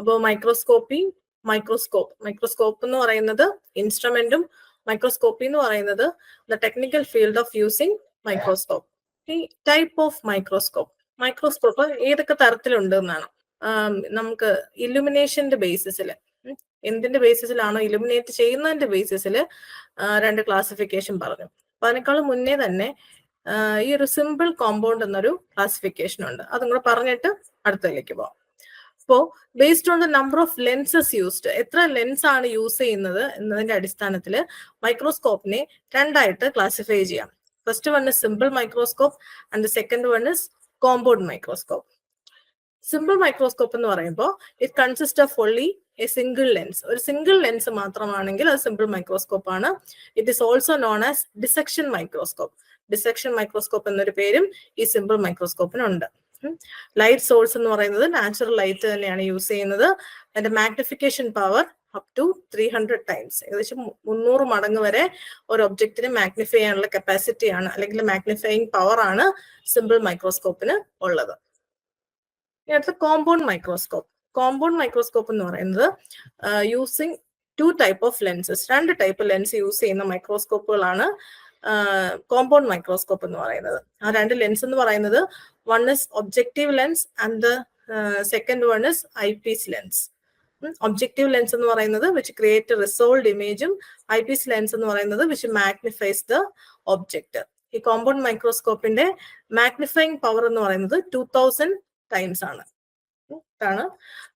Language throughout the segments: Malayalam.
അപ്പോൾ മൈക്രോസ്കോപ്പ് എന്ന് പറയുന്നത് ഇൻസ്ട്രുമെന്റും മൈക്രോസ്കോപ്പി എന്ന് പറയുന്നത് the technical field of using microscope. ഈ ടൈപ്പ് ഓഫ് മൈക്രോസ്കോപ്പ് ഏതൊക്കെ തരത്തിലുണ്ട് എന്നാണ്. നമുക്ക് ഇലുമിനേഷന്റെ ബേസിസിൽ, എന്തിന്റെ ബേസിസിലാണോ ഇലുമിനേറ്റ് ചെയ്യുന്നതിന്റെ ബേസിസിൽ രണ്ട് ക്ലാസിഫിക്കേഷൻ പറഞ്ഞു. അപ്പൊ അതിനേക്കാളും മുന്നേ തന്നെ ഈ ഒരു സിമ്പിൾ കോമ്പൗണ്ട് എന്നൊരു ക്ലാസിഫിക്കേഷൻ ഉണ്ട്. അതും കൂടെ പറഞ്ഞിട്ട് അടുത്തതിലേക്ക് പോവാം. അപ്പോൾ based on the number of lenses used, എത്ര ലെൻസ് ആണ് യൂസ് ചെയ്യുന്നത് എന്നതിന്റെ അടിസ്ഥാനത്തിൽ മൈക്രോസ്കോപ്പിനെ രണ്ടായിട്ട് ക്ലാസിഫൈ ചെയ്യാം. First one is simple microscope and the second one is compound microscope. Simple microscope എന്ന് പറയുമ്പോൾ it consist of only a single lens. ഒരു സിംഗിൾ ലെൻസ് മാത്രമാണെങ്കിൽ അത് സിമ്പിൾ മൈക്രോസ്കോപ്പ് ആണ്. It is also known as dissection microscope. Dissection microscope എന്നൊരു പേരും ഈ സിമ്പിൾ മൈക്രോസ്കോപ്പിനുണ്ട്. ലൈറ്റ് സോഴ്സ് എന്ന് പറയുന്നത് നാച്ചുറൽ ലൈറ്റ് തന്നെയാണ് യൂസ് ചെയ്യുന്നത്. അതിന്റെ magnification power up to 300 times, ഏകദേശം 300 മടങ്ങ് വരെ ഒരു ഒബ്ജക്റ്റിനെ മാഗ്നിഫൈ ചെയ്യാനുള്ള കപ്പാസിറ്റിയാണ് അല്ലെങ്കിൽ മാഗ്നിഫൈയിങ് പവർ ആണ് സിമ്പിൾ മൈക്രോസ്കോപ്പിന് ഉള്ളത്. അടുത്ത കോമ്പൗണ്ട് മൈക്രോസ്കോപ്പ്. കോമ്പൗണ്ട് മൈക്രോസ്കോപ്പ് എന്ന് പറയുന്നത് using 2 type of lenses, 2 type lens use ചെയ്യുന്ന മൈക്രോസ്കോപ്പുകളാണ് കോമ്പൗണ്ട് മൈക്രോസ്കോപ്പ് എന്ന് പറയുന്നത്. ആ 2 ലെൻസ് എന്ന് പറയുന്നത് one is objective lens and the second one is eyepiece lens. Objective lens എന്ന് പറയുന്നത് വിച്ച് ക്രിയേറ്റ് റിസോൾവ്ഡ് ഇമേജും ഐ പീസ് ലെൻസ് എന്ന് പറയുന്നത് വിച്ച് മാഗ്നിഫൈസ് ദ ഒബ്ജക്റ്റ്. ഈ കോമ്പൗണ്ട് മൈക്രോസ്കോപ്പിന്റെ മാഗ്നിഫൈങ് പവർ എന്ന് പറയുന്നത് 2000 ടൈംസ് ആണ്. ഇതാണ്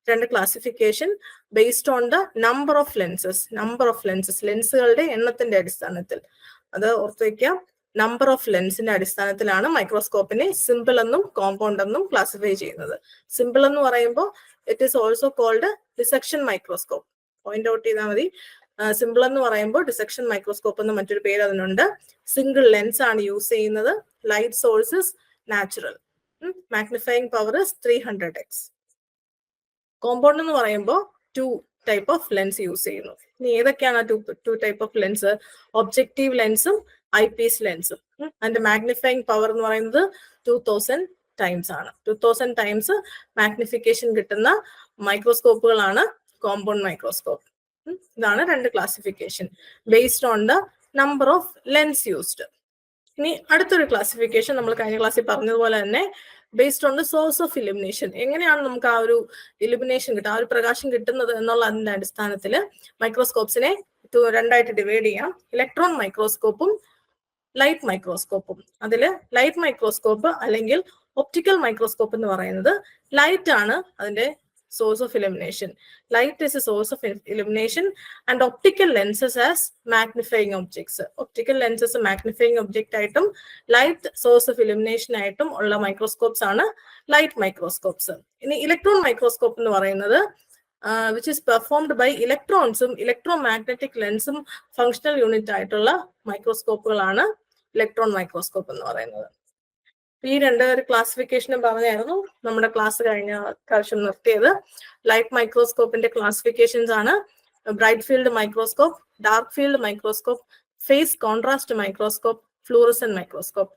2 classification based on the number of lenses. ലെൻസുകളുടെ എണ്ണത്തിന്റെ അടിസ്ഥാനത്തിൽ, അത് ഓർത്ത് വയ്ക്കാം, നമ്പർ ഓഫ് ലെൻസിന്റെ അടിസ്ഥാനത്തിലാണ് മൈക്രോസ്കോപ്പിനെ സിമ്പിൾ എന്നും കോമ്പൗണ്ട് എന്നും ക്ലാസിഫൈ ചെയ്യുന്നത്. സിമ്പിൾ എന്ന് പറയുമ്പോൾ it is also called dissection microscope. Point out ചെയ്താൽ മതി. സിമ്പിൾ എന്ന് പറയുമ്പോൾ ഡിസെക്ഷൻ മൈക്രോസ്കോപ്പ് എന്ന് മറ്റൊരു പേര് അതിനുണ്ട്. സിംഗിൾ ലെൻസ് ആണ് യൂസ് ചെയ്യുന്നത്. Light sources natural. Magnifying power 300x. Compound എന്ന് പറയുമ്പോൾ 2 ടൈപ്പ് ഓഫ് ലെൻസ് യൂസ് ചെയ്യുന്നു. ഇനി ഏതൊക്കെയാണ് 2 ടൈപ്പ് ഓഫ് ലെൻസ്? ഒബ്ജക്റ്റീവ് ലെൻസും ഐ പീസ് ലെൻസും. അതിന്റെ മാഗ്നിഫൈയിങ് പവർ എന്ന് പറയുന്നത് 2000 ടൈംസ് ആണ്. 2000 ടൈംസ് മാഗ്നിഫിക്കേഷൻ കിട്ടുന്ന മൈക്രോസ്കോപ്പുകളാണ് കോമ്പൗണ്ട് മൈക്രോസ്കോപ്പ്. ഇതാണ് 2 classification based on the number of lens used. ഇനി അടുത്തൊരു ക്ലാസിഫിക്കേഷൻ നമ്മൾ കഴിഞ്ഞ ക്ലാസ്സിൽ പറഞ്ഞതുപോലെ തന്നെ based on the source of illumination. എങ്ങനെയാണ് നമുക്ക് ആ ഒരു ഇലുമിനേഷൻ കിട്ടുക, ആ ഒരു പ്രകാശം കിട്ടുന്നത് എന്നുള്ള അതിന്റെ അടിസ്ഥാനത്തിൽ മൈക്രോസ്കോപ്സിനെ 2ആയിട്ട് ഡിവൈഡ് ചെയ്യാം. ഇലക്ട്രോൺ മൈക്രോസ്കോപ്പും ലൈറ്റ് മൈക്രോസ്കോപ്പും. അതിൽ ലൈറ്റ് മൈക്രോസ്കോപ്പ് അല്ലെങ്കിൽ ഒപ്റ്റിക്കൽ മൈക്രോസ്കോപ്പ് എന്ന് പറയുന്നത് ലൈറ്റ് ആണ് അതിന്റെ source of illumination. Light is a source of illumination and optical lenses as magnifying objects. Optical lenses magnifying object ആയിട്ടും light source of illumination ആയിട്ടും ഉള്ള microscopes ആണ് light microscopes. ഇനി ഇലക്ട്രോൺ മൈക്രോസ്കോപ്പ് എന്ന് പറയുന്നത് which is performed by electrons-ഉം ഇലക്ട്രോമാഗ്നറ്റിക് ലെൻസും ഫങ്ഷണൽ യൂണിറ്റ് ആയിട്ടുള്ള മൈക്രോസ്കോപ്പുകളാണ് ഇലക്ട്രോൺ മൈക്രോസ്കോപ്പ് എന്ന് പറയുന്നത്. ഈ 2 ക്ലാസിഫിക്കേഷനും പറഞ്ഞായിരുന്നു നമ്മുടെ ക്ലാസ് കഴിഞ്ഞ പ്രാവശ്യം നിർത്തിയത്. ലൈറ്റ് മൈക്രോസ്കോപ്പിന്റെ ക്ലാസിഫിക്കേഷൻസ് ആണ് bright field microscope, dark field microscope, phase contrast microscope, fluorescent microscope.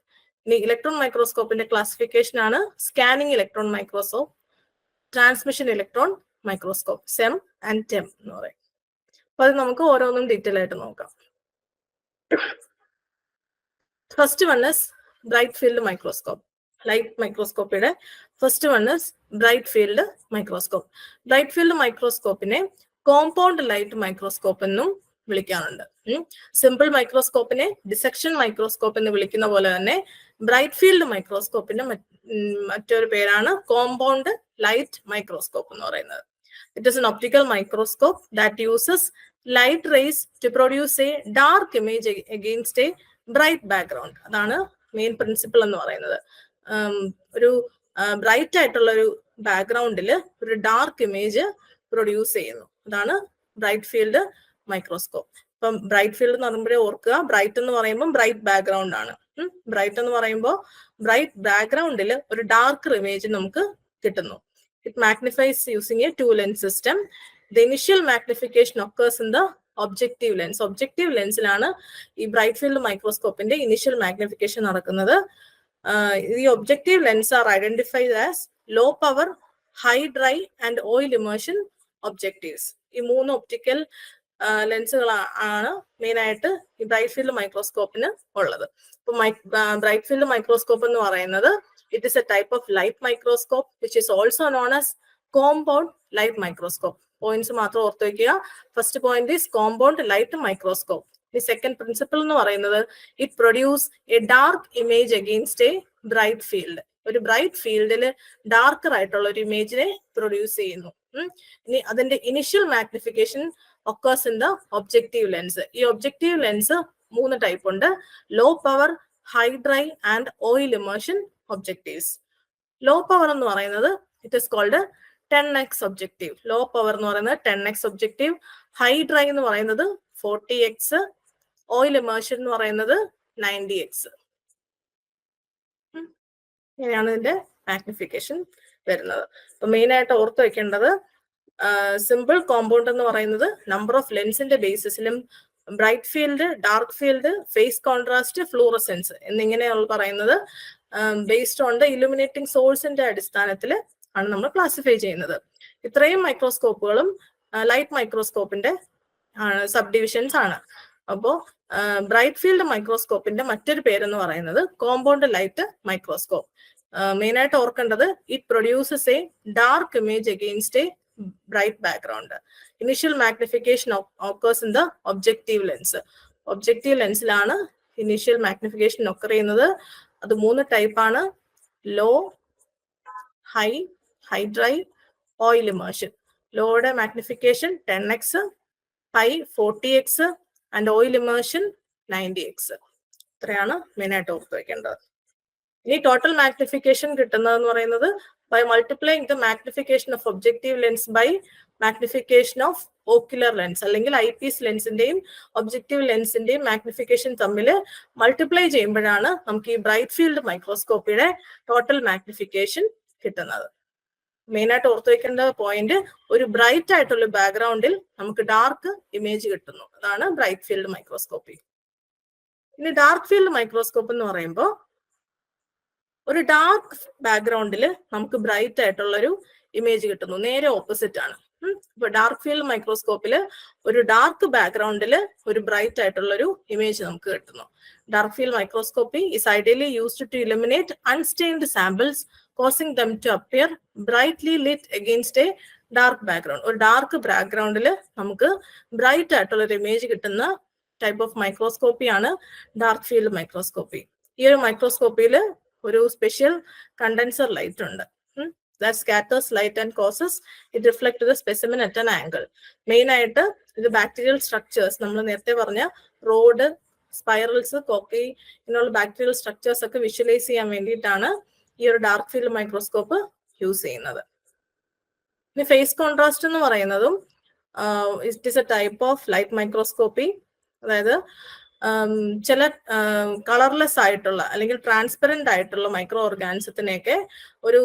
ഇനി ഇലക്ട്രോൺ മൈക്രോസ്കോപ്പിന്റെ ക്ലാസിഫിക്കേഷൻ ആണ് scanning electron microscope, transmission electron microscope, SEM and TEM എന്ന് പറയും. അപ്പൊ അത് നമുക്ക് ഓരോന്നും ഡീറ്റെയിൽ ആയിട്ട് നോക്കാം. First one is bright field microscope. Light മൈക്രോസ്കോപ്പിയുടെ first one is bright field microscope. Bright field മൈക്രോസ്കോപ്പിനെ കോമ്പൗണ്ട് ലൈറ്റ് മൈക്രോസ്കോപ്പ് എന്നും വിളിക്കാറുണ്ട്. സിമ്പിൾ മൈക്രോസ്കോപ്പിനെ ഡിസെക്ഷൻ മൈക്രോസ്കോപ്പ് എന്ന് വിളിക്കുന്ന പോലെ തന്നെ ബ്രൈറ്റ് ഫീൽഡ് മൈക്രോസ്കോപ്പിന്റെ മറ്റൊരു പേരാണ് കോമ്പൗണ്ട് ലൈറ്റ് മൈക്രോസ്കോപ്പ് എന്ന് പറയുന്നത്. It is an optical microscope that uses light rays to produce a dark image against a bright background. അതാണ് മെയിൻ പ്രിൻസിപ്പിൾ എന്ന് പറയുന്നത്. ഒരു ബ്രൈറ്റ് ആയിട്ടുള്ള ഒരു ബാക്ക്ഗ്രൗണ്ടിൽ ഒരു ഡാർക്ക് ഇമേജ് പ്രൊഡ്യൂസ് ചെയ്യുന്നു. അതാണ് ബ്രൈറ്റ് ഫീൽഡ് മൈക്രോസ്കോപ്പ്. ഇപ്പം ബ്രൈറ്റ് ഫീൽഡ് എന്ന് പറയുമ്പോഴേ ഓർക്കുക, ബ്രൈറ്റ് എന്ന് പറയുമ്പോൾ ബ്രൈറ്റ് ബാക്ക്ഗ്രൗണ്ട് ആണ്. ബ്രൈറ്റ് എന്ന് പറയുമ്പോൾ ബ്രൈറ്റ് ബാക്ക്ഗ്രൗണ്ടിൽ ഒരു ഡാർക്ക് ഇമേജ് നമുക്ക് കിട്ടുന്നു. It magnifies using a 2 lens system. The initial magnification occurs in the objective lens. Objective ലെൻസിലാണ് ഈ ബ്രൈറ്റ് ഫീൽഡ് മൈക്രോസ്കോപ്പിന്റെ ഇനിഷ്യൽ മാഗ്നിഫിക്കേഷൻ നടക്കുന്നത്. ഈ objective lens are identified as low power, high dry and oil immersion objectives. ഈ 3 ഒപ്റ്റിക്കൽ ലെൻസുകൾ ആണ് മെയിൻ ആയിട്ട് ഈ ബ്രൈറ്റ് ഫീൽഡ് മൈക്രോസ്കോപ്പിന് ഉള്ളത്. ഇപ്പൊ ബ്രൈറ്റ് ഫീൽഡ് മൈക്രോസ്കോപ്പ് എന്ന് പറയുന്നത് it is a type of light microscope which is also known as compound light microscope. Points മാത്രം ഓർത്ത് വയ്ക്കുക. First point is compound light microscope. ഈ സെക്കൻഡ് പ്രിൻസിപ്പിൾ എന്ന് പറയുന്നത് it produce a dark image against a bright field. ഒരു ബ്രൈറ്റ് ഫീൽഡിൽ ഡാർക്കർ ആയിട്ടുള്ള ഒരു ഇമേജിനെ പ്രൊഡ്യൂസ് ചെയ്യുന്നു. ഇനി അതിന്റെ initial magnification occurs in the objective lens. ഈ ഒബ്ജക്റ്റീവ് ലെൻസ് 3 ടൈപ്പ് ഉണ്ട്. Low power, high dry and oil immersion objectives. Low power എന്ന് പറയുന്നത് it is called 10x objective. Low power എന്ന് പറയുന്നത് 10x ഒബ്ജക്റ്റീവ്. ഹൈ ഡ്രൈ എന്ന് പറയുന്നത് 40x. ഓയിൽ ഇമേർഷൻ എന്ന് പറയുന്നത് 90x. ഇങ്ങനെയാണ് ഇതിന്റെ മാഗ്നിഫിക്കേഷൻ വരുന്നത്. അപ്പൊ മെയിൻ ആയിട്ട് ഓർത്ത് വെക്കേണ്ടത് സിമ്പിൾ കോമ്പൗണ്ട് എന്ന് പറയുന്നത് നമ്പർ ഓഫ് ലെൻസിന്റെ ബേസിസിലും bright field, dark field, phase contrast, fluorescence എന്നിങ്ങനെയുള്ള പറയുന്നത് ബേസ്ഡ് ഓൺ ദ ഇലുമിനേറ്റിംഗ് സോഴ്സിന്റെ അടിസ്ഥാനത്തിൽ ആണ് നമ്മൾ ക്ലാസിഫൈ ചെയ്യുന്നത്. ഇത്രയും മൈക്രോസ്കോപ്പുകളും ലൈറ്റ് മൈക്രോസ്കോപ്പിന്റെ സബ് ഡിവിഷൻസ് ആണ്. അപ്പോ ബ്രൈറ്റ് ഫീൽഡ് മൈക്രോസ്കോപ്പിന്റെ മറ്റൊരു പേരെന്ന് പറയുന്നത് കോമ്പൗണ്ട് ലൈറ്റ് മൈക്രോസ്കോപ്പ്. മെയിൻ ആയിട്ട് ഓർക്കേണ്ടത് it produces A dark image against A bright background. Initial magnification occurs in the objective lens. Objective ലെൻസിലാണ് ഇനീഷ്യൽ മാഗ്നിഫിക്കേഷൻ ഒക്കർ ചെയ്യുന്നത്. അത് 3 ടൈപ്പ് ആണ്. Low, high, high dry, oil immersion. ലോയുടെ magnification 10x, high 40x and oil immersion 90x. ഇത്രയാണ് മെയിൻ ആയിട്ട് ഓർത്ത് വെക്കേണ്ടത്. ഇനി ടോട്ടൽ മാഗ്നിഫിക്കേഷൻ കിട്ടുന്നതെന്ന് പറയുന്നത് by multiplying the magnification of objective lens by magnification of ocular lens അല്ലെങ്കിൽ ഐപീസ് ലെൻസിന്റെയും ഒബ്ജക്റ്റീവ് ലെൻസിന്റെയും മാഗ്നിഫിക്കേഷൻ തമ്മിൽ മൾട്ടിപ്ലൈ ചെയ്യുമ്പോഴാണ് നമുക്ക് ഈ ബ്രൈറ്റ് ഫീൽഡ് മൈക്രോസ്കോപ്പിയുടെ ടോട്ടൽ മാഗ്നിഫിക്കേഷൻ കിട്ടുന്നത്. മെയിൻ ആയിട്ട് ഓർത്ത് വെക്കേണ്ട പോയിന്റ്, ഒരു ബ്രൈറ്റ് ആയിട്ടുള്ള ബാക്ക്ഗ്രൗണ്ടിൽ നമുക്ക് ഡാർക്ക് ഇമേജ് കിട്ടുന്നു. അതാണ് ബ്രൈറ്റ് ഫീൽഡ് മൈക്രോസ്കോപ്പി. ഇനി ഡാർക്ക് ഫീൽഡ് മൈക്രോസ്കോപ്പ് എന്ന് പറയുമ്പോൾ ഒരു ഡാർക്ക് ബാക്ക്ഗ്രൗണ്ടിൽ നമുക്ക് ബ്രൈറ്റ് ആയിട്ടുള്ള ഒരു ഇമേജ് കിട്ടുന്നു. നേരെ ഓപ്പോസിറ്റ് ആണ്. ഇപ്പൊ ഡാർക്ക് ഫീൽഡ് മൈക്രോസ്കോപ്പിൽ ഒരു ഡാർക്ക് ബാക്ക്ഗ്രൗണ്ടിൽ ഒരു ബ്രൈറ്റ് ആയിട്ടുള്ള ഒരു ഇമേജ് നമുക്ക് കിട്ടുന്നു. Dark field microscopy is ideally used to eliminate unstained samples causing them to appear brightly lit against a dark background. ഒരു ഡാർക്ക് ബാക്ക്ഗ്രൗണ്ടിൽ നമുക്ക് ബ്രൈറ്റ് ആയിട്ടുള്ള ഒരു ഇമേജ് കിട്ടുന്ന ടൈപ്പ് ഓഫ് മൈക്രോസ്കോപ്പിയാണ് ഡാർക്ക് ഫീൽഡ് മൈക്രോസ്കോപ്പി. ഈ ഒരു മൈക്രോസ്കോപ്പിയിൽ ഒരു സ്പെഷ്യൽ കണ്ടൻസർ ലൈറ്റ് ഉണ്ട്. that scatters light and causes it reflect to the specimen at an angle. Main ആയിട്ട് ഇത് ബാക്ടീരിയൽ സ്ട്രക്ചേഴ്സ്, നമ്മൾ നേരത്തെ പറഞ്ഞ റോഡ്, സ്പൈറൽസ്, കോക്കി ഇങ്ങനെയുള്ള ബാക്ടീരിയൽ സ്ട്രക്ചേഴ്സ് ഒക്കെ വിഷ്വലൈസ് ചെയ്യാൻ വേണ്ടിയിട്ടാണ് ഈ ഒരു ഡാർക്ക് ഫീൽഡ് മൈക്രോസ്കോപ്പ് യൂസ് ചെയ്യുന്നത്. ഇനി ഫേസ് കോൺട്രാസ്റ്റ് എന്ന് പറയുന്നതും it is A type of light microscopy. അതായത് ചില കളർലെസ് ആയിട്ടുള്ള അല്ലെങ്കിൽ ട്രാൻസ്പെറന്റ് ആയിട്ടുള്ള മൈക്രോ ഓർഗാനിസത്തിനെയൊക്കെ ഒരു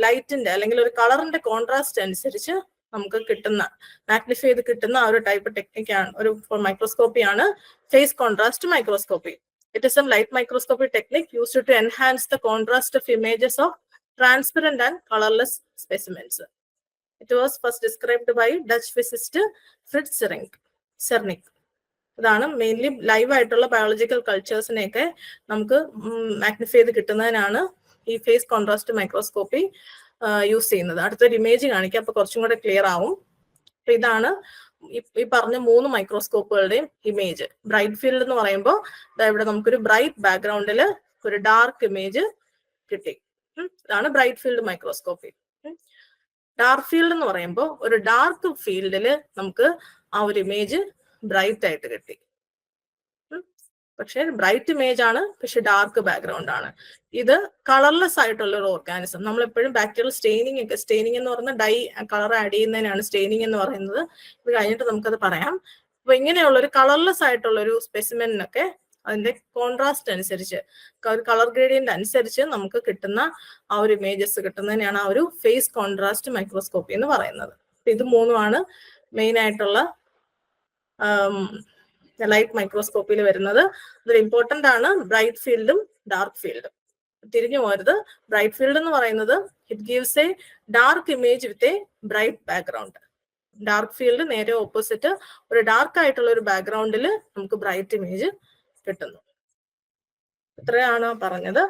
ലൈറ്റിന്റെ അല്ലെങ്കിൽ ഒരു കളറിന്റെ കോൺട്രാസ്റ്റ് അനുസരിച്ച് നമുക്ക് കിട്ടുന്ന, മാഗ്നിഫൈ ചെയ്ത് കിട്ടുന്ന ആ ഒരു ടൈപ്പ് ടെക്നിക്കാണ്, ഒരു മൈക്രോസ്കോപ്പിയാണ് phase contrast microscopy. It is a light microscopy technique used to enhance the contrast of images of transparent and colourless specimens. It was first described by Dutch physicist Frits Zernike. ഇതാണ് മെയിൻലി ലൈവ് ആയിട്ടുള്ള ബയോളജിക്കൽ കൾച്ചേഴ്സിനെയൊക്കെ നമുക്ക് മാഗ്നിഫൈ ചെയ്ത് കിട്ടുന്നതിനാണ് ഈ ഫേസ് കോൺട്രാസ്റ്റ് മൈക്രോസ്കോപ്പി യൂസ് ചെയ്യുന്നത്. അടുത്തൊരു ഇമേജ് കാണിക്കാം, അപ്പൊ കുറച്ചും കൂടെ ക്ലിയർ ആവും. അപ്പൊ ഇതാണ് ഈ പറഞ്ഞ 3 മൈക്രോസ്കോപ്പുകളുടെയും ഇമേജ്. ബ്രൈറ്റ് ഫീൽഡ് എന്ന് പറയുമ്പോൾ ഇവിടെ നമുക്കൊരു ബ്രൈറ്റ് ബാക്ക്ഗ്രൗണ്ടിൽ ഒരു ഡാർക്ക് ഇമേജ് കിട്ടി. ഇതാണ് bright field microscopy. Dark field എന്ന് പറയുമ്പോൾ ഒരു ഡാർക്ക് ഫീൽഡിൽ നമുക്ക് ആ ഒരു ഇമേജ് ബ്രൈറ്റ് ആയിട്ട് കിട്ടി. പക്ഷെ ബ്രൈറ്റ് ഇമേജ് ആണ്, പക്ഷെ ഡാർക്ക് ബാക്ക്ഗ്രൗണ്ട് ആണ്. ഇത് കളർലെസ് ആയിട്ടുള്ള ഒരു ഓർഗാനിസം. നമ്മൾ എപ്പോഴും ബാക്ടീരിയൽ സ്റ്റെയിനിങ് എന്ന് പറയുന്ന ഡൈ കളർ ആഡ് ചെയ്യുന്നതിനാണ് സ്റ്റെയിനിങ് എന്ന് പറയുന്നത്. ഇത് കഴിഞ്ഞിട്ട് നമുക്കത് പറയാം. അപ്പൊ ഇങ്ങനെയുള്ള ഒരു കളർലെസ് ആയിട്ടുള്ള ഒരു സ്പെസിമെനിനൊക്കെ അതിന്റെ കോൺട്രാസ്റ്റ് അനുസരിച്ച്, കളർ ഗ്രേഡിയന്റ് അനുസരിച്ച് നമുക്ക് കിട്ടുന്ന ആ ഒരു ഇമേജസ് കിട്ടുന്നതിനാണ് ആ ഒരു ഫേസ് കോൺട്രാസ്റ്റ് മൈക്രോസ്കോപ്പി എന്ന് പറയുന്നത്. ഇത് 3 മെയിൻ ആയിട്ടുള്ള ലൈറ്റ് മൈക്രോസ്കോപ്പിയിൽ വരുന്നത്. അതിൽ ഇമ്പോർട്ടന്റ് ആണ് ബ്രൈറ്റ് ഫീൽഡും ഡാർക്ക് ഫീൽഡും. തിരിഞ്ഞു പോരുത്. ബ്രൈറ്റ് ഫീൽഡ് എന്ന് പറയുന്നത് it gives A dark image with a bright background. Dark field നേരെ ഓപ്പോസിറ്റ്, ഒരു ഡാർക്ക് ആയിട്ടുള്ള ഒരു ബാക്ക്ഗ്രൗണ്ടിൽ നമുക്ക് ബ്രൈറ്റ് ഇമേജ് കിട്ടുന്നു. ഇത്രയാണ് പറഞ്ഞത്.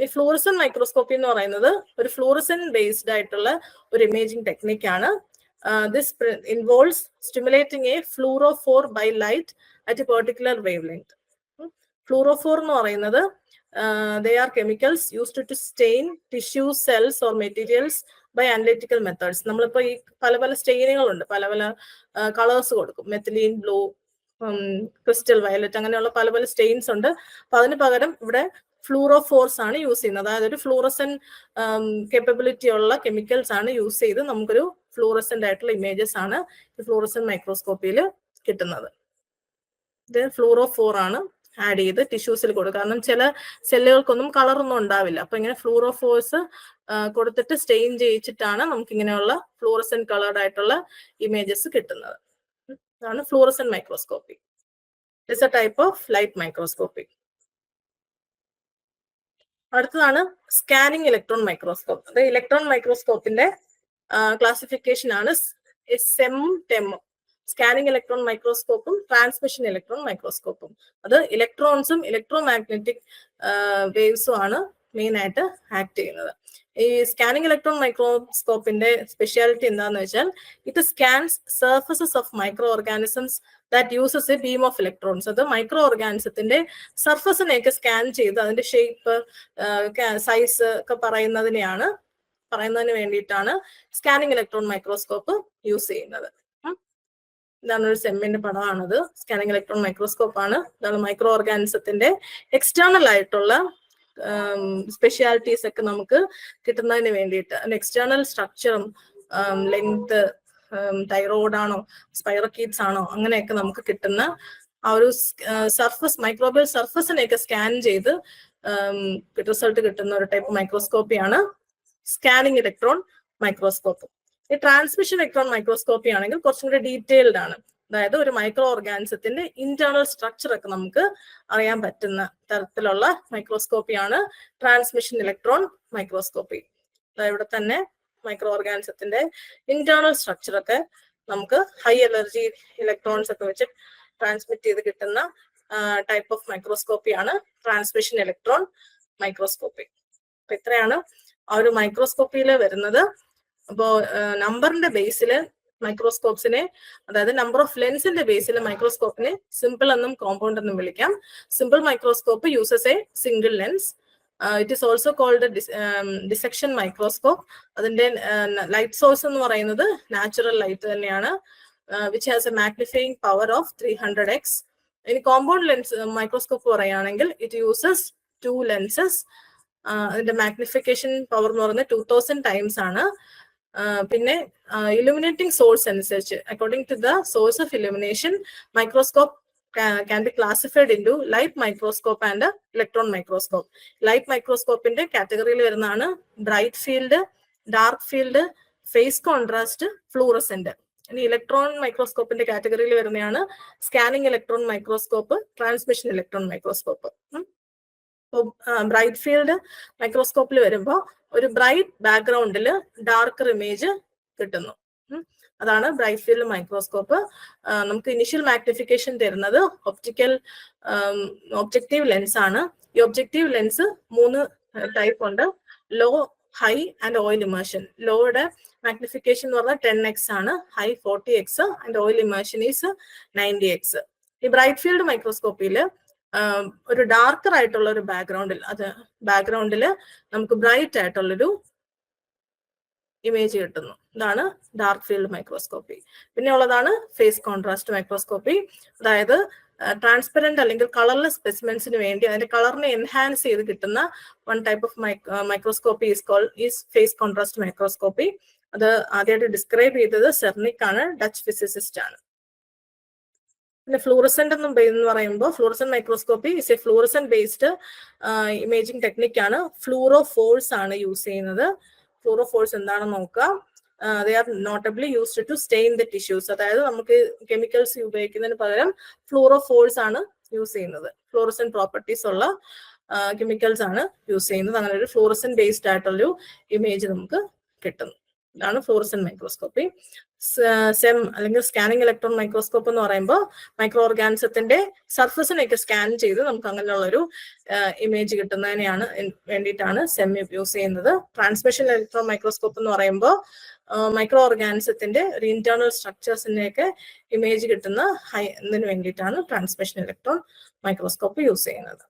ഈ ഫ്ലൂറസൻ മൈക്രോസ്കോപ്പി എന്ന് പറയുന്നത് ഒരു ഫ്ലൂറസൻ ബേസ്ഡ് ആയിട്ടുള്ള ഒരു ഇമേജിംഗ് ടെക്നിക്കാണ്. This involves stimulating a fluorophore by light at a particular wavelength. Fluorophore എന്ന് പറയുന്നത് they are chemicals used to stain tissue, cells or materials by analytical methods. നമ്മളിപ്പോ ഈ പല പല സ്റ്റെയിനുകളുണ്ട്, പല പല കളേഴ്സ് കൊടുക്കും, മെത്തിലീൻ ബ്ലൂ, ക്രിസ്റ്റൽ വയലറ്റ്, അങ്ങനെയുള്ള പല പല സ്റ്റെയിൻസ് ഉണ്ട്. അപ്പൊ അതിന് പകരം ഇവിടെ ഫ്ലൂറോഫോർസ് ആണ് യൂസ് ചെയ്യുന്നത്. അതായത് ഒരു ഫ്ലൂറസൻ കേപ്പബിലിറ്റി ഉള്ള കെമിക്കൽസ് ആണ് യൂസ് ചെയ്ത് നമുക്കൊരു ഫ്ലൂറസന്റ് ആയിട്ടുള്ള ഇമേജസ് ആണ് ഈ ഫ്ലൂറസൻ മൈക്രോസ്കോപ്പിയിൽ കിട്ടുന്നത്. ഇത് ഫ്ലൂറോഫോർ ആണ് ആഡ് ചെയ്ത് ടിഷ്യൂസിൽ കൊടുക്കുക. കാരണം ചില സെല്ലുകൾക്കൊന്നും കളറൊന്നും ഉണ്ടാവില്ല. അപ്പൊ ഇങ്ങനെ ഫ്ലൂറോഫോഴ്സ് കൊടുത്തിട്ട് സ്റ്റെയിൻ ചെയ്യിച്ചിട്ടാണ് നമുക്ക് ഇങ്ങനെയുള്ള ഫ്ലൂറസൻ കളർഡ് ആയിട്ടുള്ള ഇമേജസ് കിട്ടുന്നത്. അതാണ് fluorescence microscopy. It's a type of light microscopy. അടുത്തതാണ് സ്കാനിങ് ഇലക്ട്രോൺ മൈക്രോസ്കോപ്പ്. അത് ഇലക്ട്രോൺ മൈക്രോസ്കോപ്പിന്റെ ക്ലാസിഫിക്കേഷൻ ആണ് SEM, TEM. സ്കാനിങ് ഇലക്ട്രോൺ മൈക്രോസ്കോപ്പും ട്രാൻസ്മിഷൻ ഇലക്ട്രോൺ മൈക്രോസ്കോപ്പും. അത് ഇലക്ട്രോൺസും ഇലക്ട്രോ മാഗ്നറ്റിക് വേവ്സും ആണ് മെയിൻ ആയിട്ട് ആക്ട് ചെയ്യുന്നത്. ഈ സ്കാനിങ് ഇലക്ട്രോൺ മൈക്രോസ്കോപ്പിന്റെ സ്പെഷ്യാലിറ്റി എന്താന്ന് വെച്ചാൽ it scans surfaces of micro organisms that uses A beam of electrons. അത് മൈക്രോ ഓർഗാനിസത്തിന്റെ സർഫസിനെയൊക്കെ സ്കാൻ ചെയ്ത് അതിന്റെ ഷേപ്പ്, സൈസ് ഒക്കെ പറയുന്നതിന് വേണ്ടിയിട്ടാണ് സ്കാനിങ് ഇലക്ട്രോൺ മൈക്രോസ്കോപ്പ് യൂസ് ചെയ്യുന്നത്. ഇതാണ് ഒരു സെമ്മിന്റെ പടമാണത്. സ്കാനിങ് ഇലക്ട്രോൺ മൈക്രോസ്കോപ്പ് ആണ്. ഇതാണ് മൈക്രോ ഓർഗാനിസത്തിന്റെ എക്സ്റ്റേണൽ ആയിട്ടുള്ള സ്പെഷ്യാലിറ്റീസ് ഒക്കെ നമുക്ക് കിട്ടുന്നതിന് വേണ്ടിയിട്ട്, എക്സ്റ്റേണൽ സ്ട്രക്ചറും ലെങ്ത്, തൈറോയ്ഡ് ആണോ സ്പൈറോക്കീറ്റ്സ് ആണോ അങ്ങനെയൊക്കെ നമുക്ക് കിട്ടുന്ന ആ ഒരു സർഫസ്, മൈക്രോബിയൽ സർഫസിനെയൊക്കെ സ്കാൻ ചെയ്ത് റിസൾട്ട് കിട്ടുന്ന ഒരു ടൈപ്പ് മൈക്രോസ്കോപ്പിയാണ് സ്കാനിങ് ഇലക്ട്രോൺ മൈക്രോസ്കോപ്പ്. ഈ ട്രാൻസ്മിഷൻ ഇലക്ട്രോൺ മൈക്രോസ്കോപ്പി ആണെങ്കിൽ കുറച്ചും കൂടി ഡീറ്റെയിൽഡ് ആണ്. അതായത് ഒരു മൈക്രോ ഓർഗാനിസത്തിന്റെ ഇന്റേണൽ സ്ട്രക്ചർ ഒക്കെ നമുക്ക് അറിയാൻ പറ്റുന്ന തരത്തിലുള്ള മൈക്രോസ്കോപ്പിയാണ് ട്രാൻസ്മിഷൻ ഇലക്ട്രോൺ മൈക്രോസ്കോപ്പി. ഇവിടെ തന്നെ മൈക്രോ ഓർഗാനിസത്തിന്റെ ഇന്റേണൽ സ്ട്രക്ചർ ഒക്കെ നമുക്ക് ഹൈ എനർജി ഇലക്ട്രോൺസ് ഒക്കെ വെച്ച് ട്രാൻസ്മിറ്റ് ചെയ്ത് കിട്ടുന്ന ടൈപ്പ് ഓഫ് മൈക്രോസ്കോപ്പിയാണ് ട്രാൻസ്മിഷൻ ഇലക്ട്രോൺ മൈക്രോസ്കോപ്പി. അപ്പൊ ഇത്രയാണ് ആ ഒരു മൈക്രോസ്കോപ്പിയിൽ വരുന്നത്. അപ്പോ നമ്പറിന്റെ ബേസിൽ മൈക്രോസ്കോപ്സിനെ, അതായത് നമ്പർ ഓഫ് ലെൻസിന്റെ ബേസിൽ മൈക്രോസ്കോപ്പിനെ സിമ്പിൾ എന്നും കോമ്പൗണ്ട് എന്നും വിളിക്കാം. Simple microscope uses a single lens. It is also called dissection microscope. അതിന്റെ ലൈറ്റ് സോഴ്സ് എന്ന് പറയുന്നത് നാച്ചുറൽ ലൈറ്റ് തന്നെയാണ്, which has a magnifying power of 300x. ഇനി കോമ്പൗണ്ട് ലെൻസ് മൈക്രോസ്കോപ്പ് പറയുകയാണെങ്കിൽ ഇറ്റ് യൂസസ് 2 ലെൻസസ്. അതിന്റെ മാഗ്നിഫിക്കേഷൻ പവർ എന്ന് പറയുന്നത് 2000 ടൈംസ് ആണ്. പിന്നെ ഇലുമിനേറ്റിംഗ് സോഴ്സ് അനുസരിച്ച്, according to the source of illumination, microscope can be classified into light microscope and electron microscope. Light മൈക്രോസ്കോപ്പിന്റെ കാറ്റഗറിയിൽ വരുന്നതാണ് bright field, dark field, phase contrast, fluorescent. ഇനി ഇലക്ട്രോൺ മൈക്രോസ്കോപ്പിന്റെ കാറ്റഗറിയിൽ വരുന്നതാണ് scanning electron microscope, transmission electron microscope. Bright field മൈക്രോസ്കോപ്പിൽ വരുമ്പോൾ ഒരു ബ്രൈറ്റ് ബാക്ക്ഗ്രൗണ്ടിൽ ഡാർക്കർ ഇമേജ് കിട്ടുന്നു. അതാണ് ബ്രൈറ്റ് ഫീൽഡ് മൈക്രോസ്കോപ്പ്. നമുക്ക് ഇനിഷ്യൽ മാഗ്നിഫിക്കേഷൻ തരുന്നത് ഒബ്ജക്റ്റീവ് ലെൻസ് ആണ്. ഈ ഒബ്ജക്റ്റീവ് ലെൻസ് 3 ടൈപ്പ് ഉണ്ട്: low, high and oil immersion. ലോയുടെ മാഗ്നിഫിക്കേഷൻ എന്ന് പറഞ്ഞാൽ 10x ആണ്, high 40x and oil immersion is 90x. ഈ ബ്രൈറ്റ് ഫീൽഡ് മൈക്രോസ്കോപ്പിയിൽ ഒരു ഡാർക്കർ ആയിട്ടുള്ള ഒരു ബാക്ക്ഗ്രൗണ്ടിൽ നമുക്ക് ബ്രൈറ്റ് ആയിട്ടുള്ളൊരു ഇമേജ് കിട്ടുന്നു. ഇതാണ് ഡാർക്ക് ഫീൽഡ് മൈക്രോസ്കോപ്പി. പിന്നെ ഉള്ളതാണ് ഫേസ് കോൺട്രാസ്റ്റ് മൈക്രോസ്കോപ്പി. അതായത് ട്രാൻസ്പെറന്റ് അല്ലെങ്കിൽ കളർലെസ് സ്പെസിമെൻസിന് വേണ്ടി അതിന്റെ കളറിനെ എൻഹാൻസ് ചെയ്ത് കിട്ടുന്ന one type of microscopy is face contrast microscopy. അത് ആദ്യമായിട്ട് ഡിസ്ക്രൈബ് ചെയ്തത് സെർണിക് ആണ്, ഡച്ച് ഫിസിസിസ്റ്റ് ആണ്. പിന്നെ ഫ്ലൂറസെന്റ് എന്ന് പറയുമ്പോൾ fluorescent microscopy is A fluorescent based imaging technique ആണ്. ഫ്ലൂറോഫോഴ്സ് ആണ് യൂസ് ചെയ്യുന്നത്. ഫ്ലൂറോഫോഴ്സ് എന്താണെന്ന് നോക്കുക. they are notably used to stain the tissues. അതായത് നമുക്ക് കെമിക്കൽസ് ഉപയോഗിക്കുന്നതിന് പകരം ഫ്ലൂറോഫോഴ്സ് ആണ് യൂസ് ചെയ്യുന്നത്. ഫ്ലൂറസെന്റ് പ്രോപ്പർട്ടീസ് ഉള്ള കെമിക്കൽസ് ആണ് യൂസ് ചെയ്യുന്നത്. അങ്ങനെ ഒരു ഫ്ലൂറസൻ ബേസ്ഡ് ആയിട്ടുള്ളൊരു ഇമേജ് നമുക്ക് കിട്ടുന്നു. ഇതാണ് ഫ്ലൂറസൻ മൈക്രോസ്കോപ്പി. സെം അല്ലെങ്കിൽ സ്കാനിങ് ഇലക്ട്രോൺ മൈക്രോസ്കോപ്പ് എന്ന് പറയുമ്പോൾ മൈക്രോ ഓർഗാനിസത്തിന്റെ സർഫസിനെയൊക്കെ സ്കാൻ ചെയ്ത് നമുക്ക് അങ്ങനെയുള്ളൊരു ഇമേജ് കിട്ടുന്നതിനെയാണ് വേണ്ടിയിട്ടാണ് സെം യൂസ് ചെയ്യുന്നത്. ട്രാൻസ്മിഷൻ ഇലക്ട്രോൺ മൈക്രോസ്കോപ്പ് എന്ന് പറയുമ്പോൾ മൈക്രോ ഓർഗാനിസത്തിന്റെ ഒരു ഇന്റേണൽ സ്ട്രക്ചേഴ്സിനെയൊക്കെ ഇമേജ് കിട്ടുന്ന ഇതിന് വേണ്ടിയിട്ടാണ് ട്രാൻസ്മിഷൻ ഇലക്ട്രോൺ മൈക്രോസ്കോപ്പ് യൂസ് ചെയ്യുന്നത്.